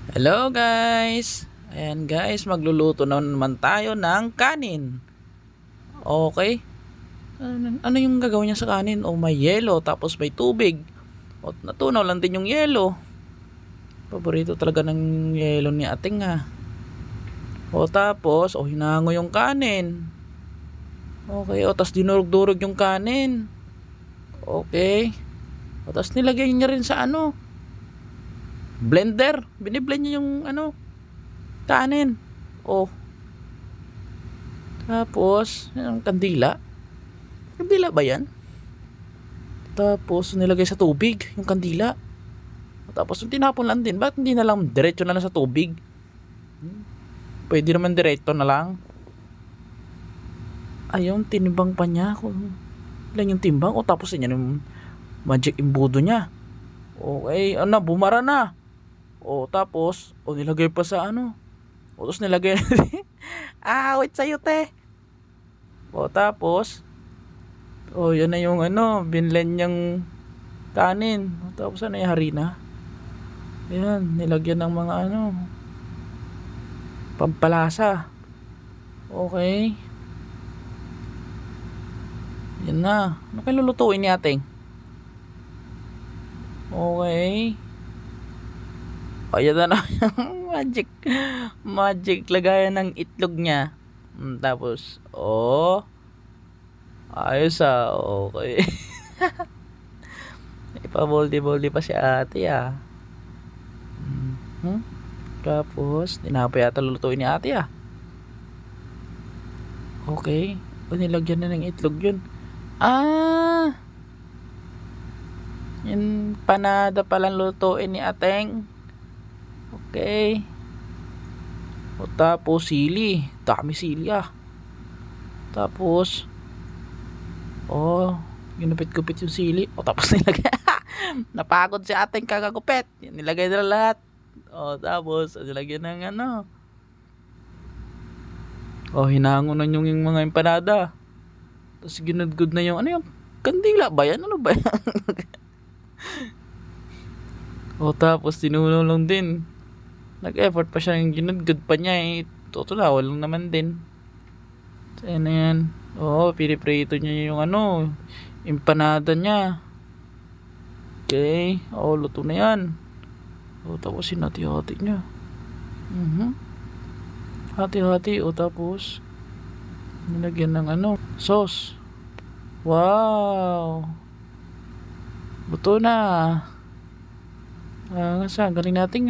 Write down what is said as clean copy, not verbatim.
Hello guys! Ayan guys, magluluto na naman tayo ng kanin. Okay? Ano yung gagawin niya sa kanin? O may yelo, tapos may tubig. O natunaw lang din yung yelo. Paborito talaga ng yelo ni ating ha. O tapos, hinango yung kanin. Okay, tapos dinurog-durog yung kanin. Okay. O tapos nilagay niya rin sa blender. Biniblend niya yung kanin. Tapos yung kandila. Kandila ba yan? Tapos nilagay sa tubig yung kandila. Tapos tinapon lang din. Bakit hindi na lang diretso na lang sa tubig? Pwede naman diretso na lang. Ayun, tinimbang pa niya kung ilan yung timbang. Tapos yan yung magic imbudo niya. Okay, bumara na. Tapos nilagay pa sa tapos nilagay wait sa'yo te. Tapos yan na yung binlend niyang kanin. Tapos yung harina. Ayan, nilagyan ng mga pampalasa. Okay. Yan na. Ano kayo lulutuin ni ating? Okay. Ayan na yung magic lagayan ng itlog niya. Tapos ayos okay. Ipaboldi-boldi pa si ate Tapos tinapay yata lulutuin ni ate Okay. Nilagyan na ng itlog yun. Yung panada palang lutuin ni ateng. Okay. Tapos sili. Dami sili Tapos ginupit-gupit yung sili. Tapos nilagay. Napagod si ating kakagupit. Nilagay na lahat. Tapos nilagyan ng hinango na yung mga empanada. Tapos ginudgod na yung yung kandila ba yan? Ano ba yan? Tapos tinulong din. Nag-effort pa siya yung ginudgod pa niya tutulawal lang naman din. So yan na yan. Piniprito niya yung empanada niya. Okay. Luto na yan. Tapos sinati-hati niya. Hati-hati. Tapos nilagyan ng sauce. Wow. Luto na. Galing natin